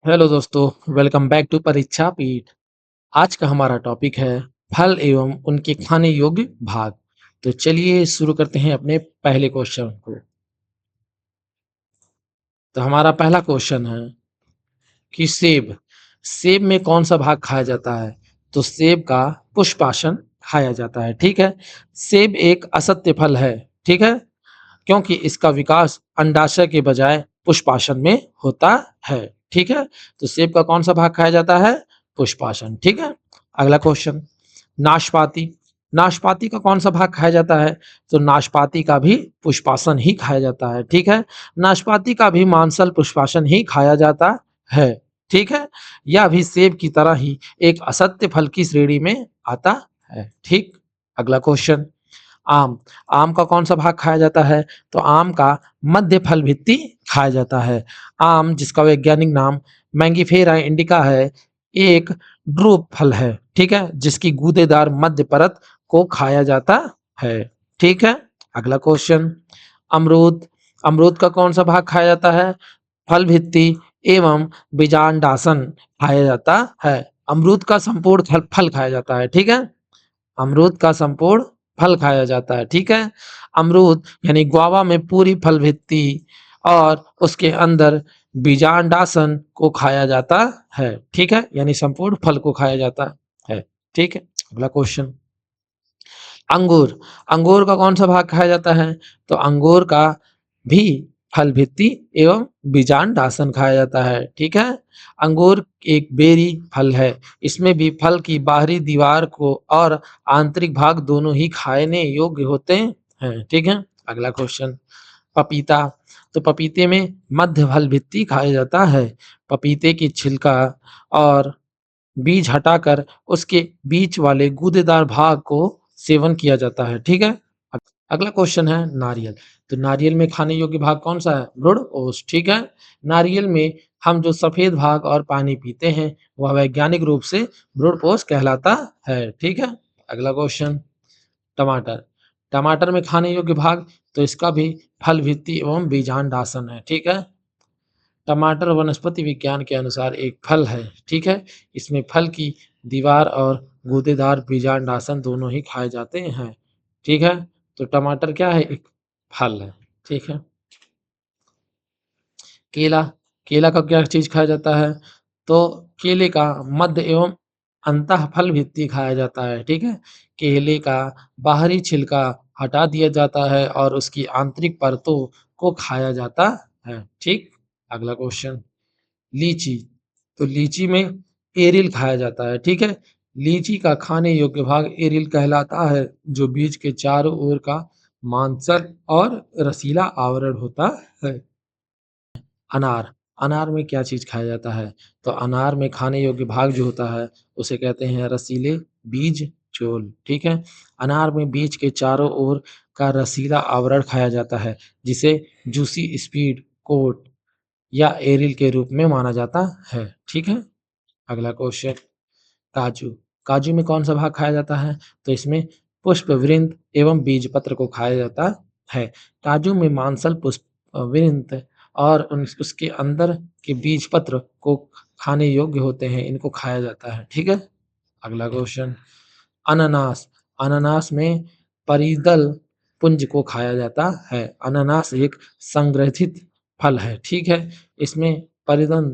Hello दोस्तों, welcome back to परीक्षा पीठ। आज का हमारा टॉपिक है फल एवं उनके खाने योग्य भाग। तो चलिए शुरू करते हैं अपने पहले क्वेश्चन को। तो हमारा पहला क्वेश्चन है कि सेब में कौन सा भाग खाया जाता है? तो सेब का पुष्पासन खाया जाता है। ठीक है। सेब एक असत्य फल है। ठीक है, क्योंकि इसका विकास अंडाशय के बजाय पुष्पासन में होता है। ठीक है, तो सेब का कौन सा भाग खाया जाता है? पुष्पासन। ठीक है। अगला क्वेश्चन, नाशपाती। नाशपाती का कौन सा भाग खाया जाता है? तो नाशपाती का भी पुष्पासन ही खाया जाता है। ठीक है, नाशपाती का भी मांसल पुष्पासन ही खाया जाता है। ठीक है, यह भी सेब की तरह ही एक असत्य फल की श्रेणी में आता है। ठीक। अगला क्वेश्चन, आम। आम का कौन सा भाग खाया जाता है? तो आम का मध्य फल भित्ति खाया जाता है। आम, जिसका वैज्ञानिक नाम मैंगीफेरा इंडिका है, एक ड्रूप फल है। ठीक है, जिसकी गूदेदार मध्य परत को खाया जाता है। ठीक है। अगला क्वेश्चन, अमरूद। अमरूद का कौन सा भाग खाया जाता है? फल भित्ति एवं बीजांडासन खाया जाता है। अमरूद का संपूर्ण फल फल खाया जाता है। ठीक है, अमरूद का संपूर्ण फल खाया जाता है। ठीक है, अमरूद यानी गुआवा में पूरी फल भित्ति और उसके अंदर बीजांडासन को खाया जाता है। ठीक है, यानी संपूर्ण फल को खाया जाता है। ठीक है। अगला क्वेश्चन, अंगूर। अंगूर का कौन सा भाग खाया जाता है? तो अंगूर का भी फल भित्ति एवं बीजांडासन खाया जाता है। ठीक है, अंगूर एक बेरी फल है। इसमें भी फल की बाहरी दीवार को और आंतरिक भाग दोनों ही खाने योग्य होते हैं। ठीक है। अगला क्वेश्चन, पपीता। तो पपीते में मध्य फल भित्ति खाया जाता है। पपीते की छिलका और बीज हटाकर उसके बीच वाले गूदेदार भाग को सेवन किया जाता है। ठीक है। अगला क्वेश्चन है नारियल। तो नारियल में खाने योग्य भाग कौन सा है? ब्रुड ओस। ठीक है, नारियल में हम जो सफेद भाग और पानी पीते हैं वह वैज्ञानिक रूप से ब्रुड पोष कहलाता है। ठीक है। अगला क्वेश्चन, टमाटर। टमाटर में खाने योग्य भाग, तो इसका भी फल भित्ति एवं बीजांडासन है। ठीक है, टमाटर वनस्पति विज्ञान के अनुसार एक फल है। ठीक है, इसमें फल की दीवार और गूदेदार बीजांडासन दोनों ही खाए जाते हैं। ठीक है, तो टमाटर क्या है? एक फल है। ठीक है। केला। केला का क्या चीज खाया जाता है? तो केले का मध्य एवं अंतः फल भित्ति खाया जाता है। ठीक है, केले का बाहरी छिलका हटा दिया जाता है और उसकी आंतरिक परतों को खाया जाता है। ठीक। अगला क्वेश्चन, लीची। तो लीची में एरिल खाया जाता है। ठीक है, लीची का खाने योग्य भाग एरिल कहलाता है, जो बीज के चारों ओर का मांसल और रसीला आवरण होता है। अनार। अनार में क्या चीज खाया जाता है? तो अनार में खाने योग्य भाग जो होता है उसे कहते हैं रसीले बीज चोल। ठीक है, अनार में बीज के चारों ओर का रसीला आवरण खाया जाता है, जिसे जूसी स्पीड कोट या एरिल के रूप में माना जाता है। ठीक है। अगला क्वेश्चन, काजू। काजू में कौन सा भाग खाया जाता है? तो इसमें पुष्प वृंत एवं बीज पत्र को खाया जाता है। काजू में मांसल पुष्प वृंत और उसके अंदर के बीज पत्र को खाने योग्य होते हैं, इनको खाया जाता है। ठीक है। अगला क्वेश्चन, अनानास। अनानास में परिदल पुंज को खाया जाता है। अनानास एक संग्रहित फल है। ठीक है, इसमें परिदन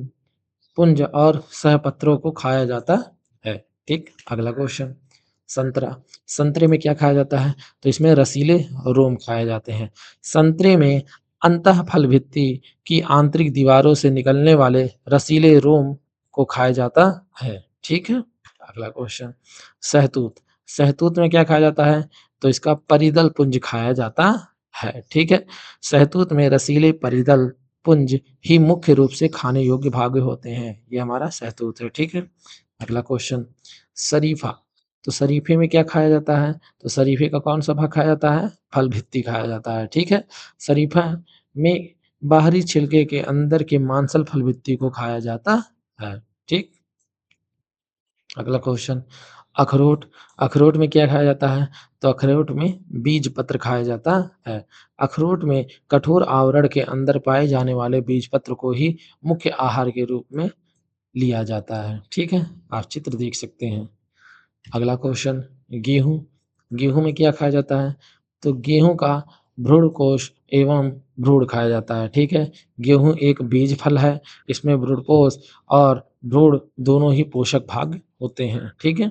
पुंज और सहपत्रों को खाया जाता है। ठीक। अगला क्वेश्चन, संतरा। संतरे में क्या खाया जाता है? तो इसमें रसीले रोम खाए जाते हैं। संतरे में अंतः फल भित्ति की आंतरिक दीवारों से निकलने वाले रसीले रोम को खाया जाता है। ठीक है। अगला क्वेश्चन, सहतूत। सहतूत में क्या खाया जाता है? तो इसका परिदल पुंज खाया जाता है। ठीक है, सहतूत में रसीले परिदल पुंज ही मुख्य रूप से खाने योग्य भाग होते हैं। ये हमारा सहतूत है। ठीक है। अगला क्वेश्चन, शरीफा। तो शरीफे में क्या खाया जाता है? तो शरीफे का कौन सा भाग खाया जाता है? फल भित्ति खाया जाता है। ठीक है, शरीफा में बाहरी छिलके के अंदर के मांसल फल भित्ति को खाया जाता है। ठीक। अगला क्वेश्चन, अखरोट। अखरोट में क्या खाया जाता है? तो अखरोट में बीज पत्र खाया जाता है। अखरोट में कठोर आवरण के अंदर पाए जाने वाले बीज पत्र को ही मुख्य आहार के रूप में लिया जाता है, ठीक है? आप चित्र देख सकते हैं। अगला क्वेश्चन गेहूँ, गेहूँ में क्या खाया जाता है? तो गेहूँ का भ्रूणकोश एवं भ्रूण खाया जाता है, ठीक है? गेहूँ एक बीज फल है, इसमें भ्रूणपोष और भ्रूण दोनों ही पोषक भाग होते हैं, ठीक है?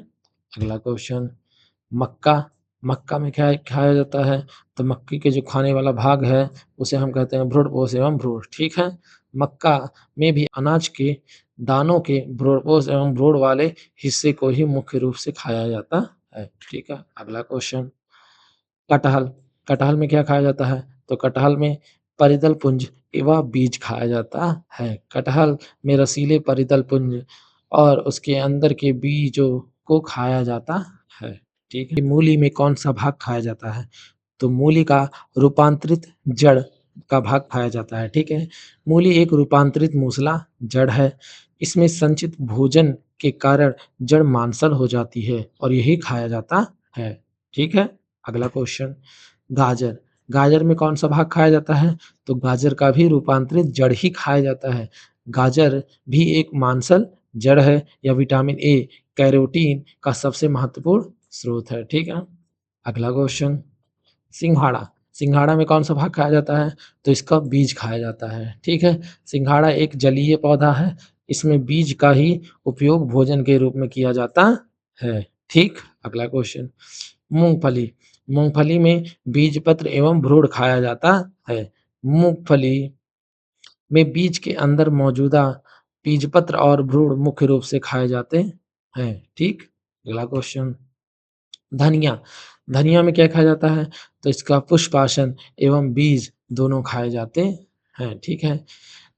अगला क्वेश्चन मक्का, मक्का में क्या खाया जाता है? तो मक्के के जो खाने वाला भाग है, उसे हम कहते हैं भ्रूणपोष एवं भ्रूण, ठीक है? मक्का में भी अनाज के दानों के भ्रूणपोष एवं भ्रूण वाले हिस्से को ही मुख्य रूप से खाया जाता है, ठीक है? अगला क्वेश्चन कटहल, कटहल में क्या खाया जाता है? तो कटहल में परितल पुंज एवं बीज खाया जाता है। कटहल में रसीले परितल पुंज और उसके अंदर के बीजों को खाया जाता है, ठीक है? मूली में कौन-सा भाग खाया जाता है? तो मूली का रूपांतरित जड़ का भाग खाया जाता है, ठीक है? मूली एक रूपांतरित मूसला जड़ है। इसमें संचित भोजन के कारण जड़ मांसल हो जाती है और यही खाया जाता है, ठीक है? अगला क्वेश्चन गाजर, गाजर में कौन-सा भाग खाया जाता है? तो गाजर का भी रूपांतरित जड़ ही खाया जाता है। गाजर भी एक मांसल जड़ है। यह विटामिन ए, कैरोटीन का सबसे महत्वपूर्ण स्रोत है, ठीक है? अगला क्वेश्चन सिंघाड़ा, सिंघाड़ा में कौन-सा भाग खाया जाता है? तो इसका बीज खाया जाता है, ठीक है? सिंघाड़ा एक जलीय पौधा है, इसमें बीज का ही उपयोग भोजन के रूप में किया जाता है, ठीक? अगला क्वेश्चन मूँगफली, मूँगफली में बीज पत्र एवं भ्रूण खाया जाता है। मूँगफली में बीज के अंदर मौजूदा बीजपत्र और भ्रूण मुख्य रूप से खाए जाते हैं, ठीक? अगला क्वेश्चन धनिया, धनिया में क्या खाया जाता है? तो इसका पुष्पासन एवं बीज दोनों खाए जाते हैं, ठीक है?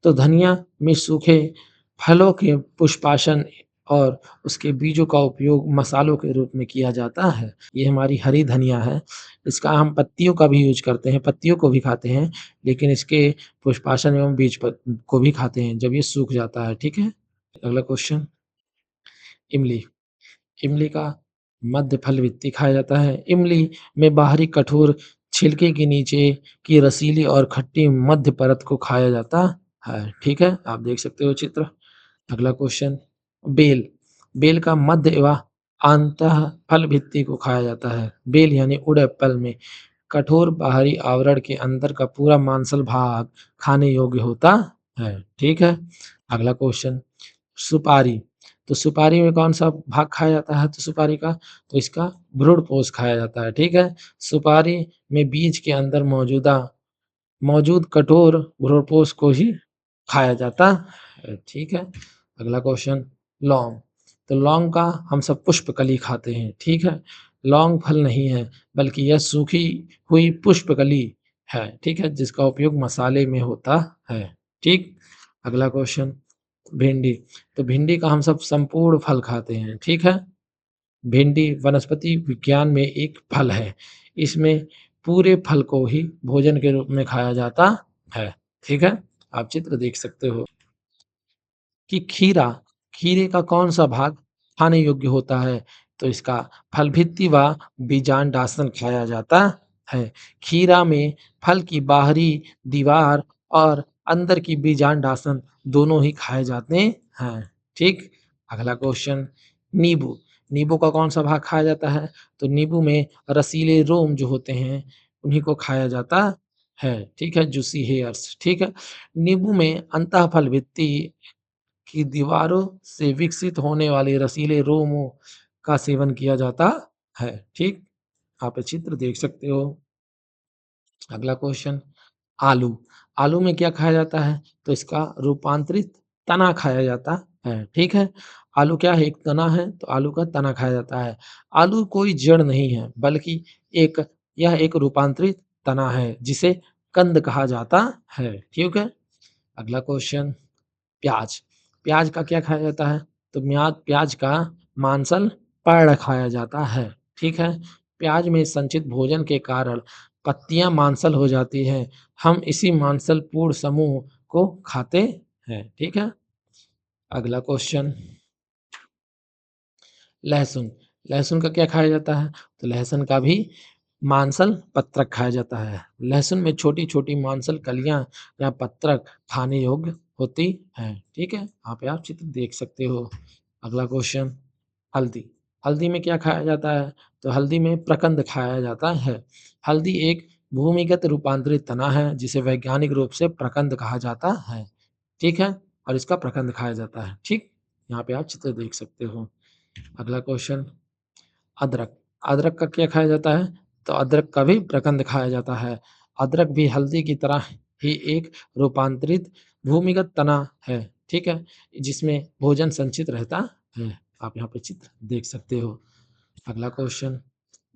तो धनिया में सूखे फलों के पुष्पासन और उसके बीजों का उपयोग मसालों के रूप में किया जाता है। ये हमारी हरी धनिया है, इसका हम पत्तियों का भी यूज़ करते हैं, पत्तियों को भी खाते हैं, लेकिन इसके पुष्पासन एवं बीज को भी खाते हैं जब ये सूख जाता है, ठीक है? अगला क्वेश्चन इमली, इमली का मध्य फल वित्ती खाया जाता है। इमली में बाहरी कठोर छिलके के नीचे की रसीली और खट्टी मध्य परत को खाया जाता है, ठीक है? आप देख सकते हो चित्र। अगला क्वेश्चन बेल, बेल का मध्य एवं अंतः फल भित्ति को खाया जाता है। बेल यानी उड़ एप्पल में कठोर बाहरी आवरण के अंदर का पूरा मांसल भाग खाने योग्य होता है, ठीक है? अगला क्वेश्चन सुपारी, तो सुपारी में कौन-सा भाग खाया जाता है? तो सुपारी का तो इसका भ्रूणपोष खाया जाता है, ठीक है? सुपारी में बीज के अंदर मौजूद कठोर भ्रूणपोष को ही खाया जाता है, ठीक है? अगला क्वेश्चन लौंग, तो लौंग का हम सब पुष्पकली खाते हैं, ठीक है? लौंग फल नहीं है, बल्कि यह सूखी हुई पुष्पकली है, ठीक है? जिसका उपयोग मसाले में होता है, ठीक? अगला क्वेश्चन भिंडी, तो भिंडी का हम सब संपूर्ण फल खाते हैं, ठीक है? भिंडी वनस्पति विज्ञान में एक फल है। इसमें पूरे फल को ही भोजन के रूप में खाया जाता है, ठीक है? आप चित्र देख सकते हो कि खीरा, खीरे का कौन-सा भाग खाने योग्य होता है? तो इसका फल भित्ति व बीजांडासन खाया जाता है। खीरा में फल की बाहरी दीवार और अंदर की बीजांडासन दोनों ही खाए जाते हैं, ठीक? अगला क्वेश्चन नींबू, नींबू का कौन-सा भाग खाया जाता है? तो नींबू में रसीले रोम जो होते हैं, उन्हीं को खाया जाता है, ठीक है? जूसी हेयर्स, ठीक है? नींबू में अंतःफल भित्ति की दीवारों से विकसित होने वाले रसीले रोमों का सेवन किया जाता है, ठीक? आप ये चित्र देख सकते हो। अगला क्वेश्चन आलू, आलू में क्या खाया जाता है? तो इसका रूपांतरित तना खाया जाता है, ठीक है? आलू क्या है? एक तना है, तो आलू का तना खाया जाता है। आलू कोई जड़ नहीं है, बल्कि यह एक रूपांतरित तना है, जिसे कंद कहा जाता है, ठीक है? अगला क्वेश्चन प्याज, प्याज का क्या खाया जाता है? तो प्याज का मांसल पर्ण खाया जाता है, ठीक है? प्याज में संचित भोजन के कारण पत्तियाँ मांसल हो जाती हैं। हम इसी मांसल पूर्ण समूह को खाते हैं, ठीक है? अगला क्वेश्चन लहसुन, लहसुन का क्या खाया जाता है? तो लहसुन का भी मांसल पत्रक खाया जाता है। लहसुन में छोटी-छोटी मांसल कलियाँ या पत्रक खाने योग्य होती हैं, ठीक है? यहाँ पे आप चित्र देख सकते हो। अगला क्वेश्चन हल्दी। हल्दी में क्या खाया जाता है? तो हल्दी में प्रकंद खाया जाता है। हल्दी एक भूमिगत रूपांतरित तना है जिसे वैज्ञानिक रूप से प्रकंद कहा जाता है, ठीक है? और इसका प्रकंद खाया जाता है, ठीक? यहाँ पे आप चित्र देख सकते हो। अगला क्वेश्चन अदरक। अदरक का क्या खाया जाता है? तो अदरक का भी प्रकंद खाया जाता है। अदरक भी हल्दी की तरह ही एक रूपांतरित भूमिगत तना है, ठीक है? जिसमें भोजन संचित रहता है। आप यहाँ पे चित्र देख सकते हो। अगला क्वेश्चन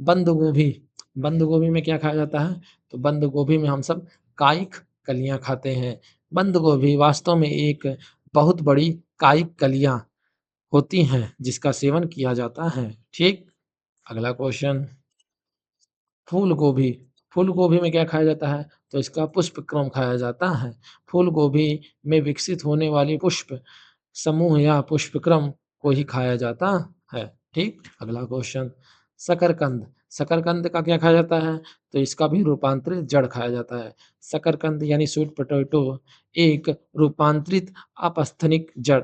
बंद गोभी। बंद गोभी में क्या खाया जाता है? तो बंद गोभी में हम सब कायिक कलियाँ खाते हैं। बंद गोभी वास्तव में एक बहुत बड़ी कायिक कलियाँ होती हैं जिसका सेवन किया जाता है, ठीक? अगला क्वेश्चन फूल गोभी। फूल गोभी में क्या खाया जाता है? तो इसका पुष्पक्रम खाया जाता है। फूल गोभी में विकसित होने वाली पुष्प समूह या पुष्पक्रम को ही खाया जाता है, ठीक? अगला क्वेश्चन शकरकंद। शकरकंद का क्या खाया जाता है? तो इसका भी रूपांतरित जड़ खाया जाता है। शकरकंद यानी स्वीट पोटैटो एक रूपांतरित अपस्थनिक जड़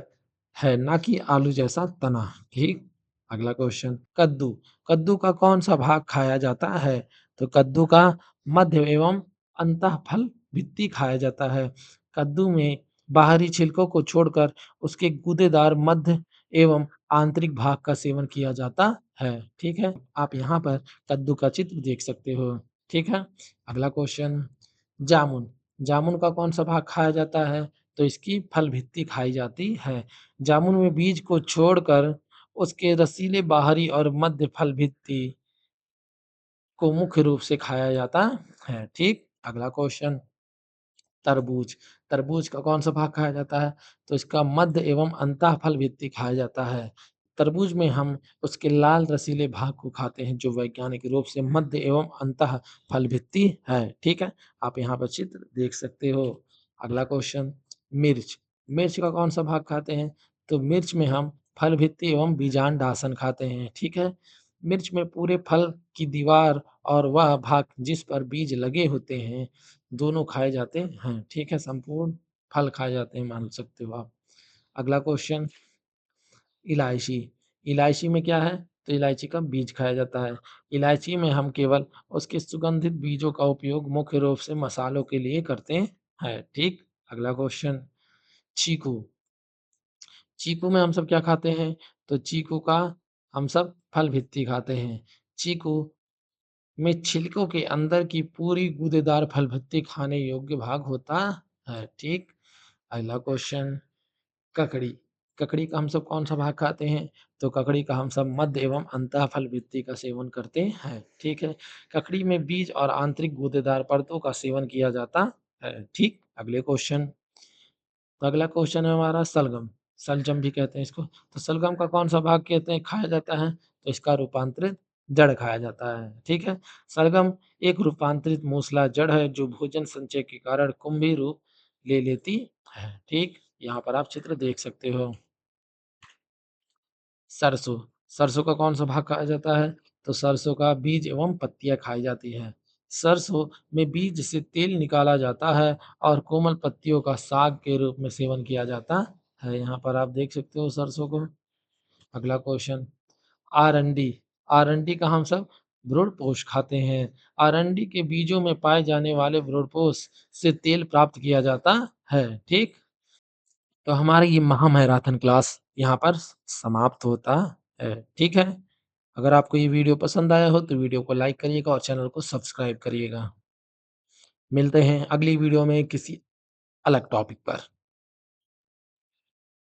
है, ना कि आलू जैसा तना, ठीक? अगला क्वेश्चन कद्दू। कद्दू का कौन-सा भाग खाया जाता है? तो कद्दू का मध्य एवं अंतःफल भित्ति खाया जाता है। कद्दू में बाहरी छिलकों को छोड़कर उसके गूदेदार मध्य एवं आंतरिक भाग का सेवन किया जाता है, ठीक है? आप यहाँ पर कद्दू का चित्र देख सकते हो, ठीक है? अगला क्वेश्चन जामुन। जामुन का कौन-सा भाग खाया जाता है? तो इसकी फल भित्ति खाई जाती है। जामुन में बीज को छोड़कर उसके रसीले बाहरी और मध्य फल भित्ति को मुख्य रूप से खाया जाता है, ठीक? अगला क्वेश्चन तरबूज। तरबूज का कौन-सा भाग खाया जाता है? तो इसका मध्य एवं अंतःफल भित्ति खाया जाता है। तरबूज में हम उसके लाल रसीले भाग को खाते हैं जो वैज्ञानिक रूप से मध्य एवं अंतःफल भित्ति है, ठीक है? आप यहाँ पर चित्र देख सकते हो। अगला क्वेश्चन मिर्च। मिर्च का कौन-सा भाग खाते हैं? तो मिर्च में हम फल भित्ति एवं बीजांडासन खाते हैं, ठीक है? मिर्च में पूरे फल की दीवार और वह भाग जिस पर बीज लगे होते हैं दोनों खाए जाते हैं, ठीक है? संपूर्ण फल खाए जाते हैं मान सकते हो आप। अगला क्वेश्चन इलायची। इलायची में क्या है? तो इलायची का बीज खाया जाता है। इलायची में हम केवल उसके सुगंधित बीजों का उपयोग मुख्य रूप से मसालों के लिए करते हैं, ठीक? अगला क्वेश्चन चीकू। चीकू में हम सब क्या खाते हैं? तो चीकू का हम सब फल भित्ती खाते हैं। चीकू में छिलकों के अंदर की पूरी गूदेदार फल भुट्टी खाने योग्य भाग होता है, ठीक? अगला क्वेश्चन ककड़ी। ककड़ी का हम सब कौन-सा भाग खाते हैं? तो ककड़ी का हम सब मध्य एवं अंतःफल भित्ति का सेवन करते हैं, ठीक है? ककड़ी में बीज और आंतरिक गूदेदार परतों का सेवन किया जाता है, ठीक? अगले क्वेश्चन तो अगला क्वेश्चन है हमारा सलगम। सलजम भी कहते हैं इसको। तो सलगम का कौन-सा भाग कहते हैं खाया जाता है? तो इसका रूपांतरित जड़ खाया जाता है, ठीक है? सलगम एक रूपांतरित मूसला जड़ है जो भोजन संचय के कारण कुंभी रूप ले लेती है, ठीक? यहाँ पर आप चित्र देख सकते हो। सरसों। सरसों का कौन-सा भाग खाया जाता है? तो सरसों का बीज एवं पत्तियाँ खाई जाती हैं। सरसों में बीज से तेल निकाला जाता है और कोमल पत्तियों का साग के रूप में सेवन किया जाता है। यहाँ पर आप देख सकते हो सरसों को। अगला क्वेश्चन आरंडी। आरंडी का हम सब ब्रूडपोश खाते हैं। आरंडी के बीजों में पाए जाने वाले ब्रूडपोश से तेल प्राप्त किया जाता है, ठीक? तो हमारी ये महामैराथन क्लास यहाँ पर समाप्त होता है, ठीक है? अगर आपको ये वीडियो पसंद आया हो तो वीडियो को लाइक करिएगा और चैनल को सब्सक्राइब करिएगा। मिलते हैं अगली वीडियो में किसी अलग टॉपिक पर।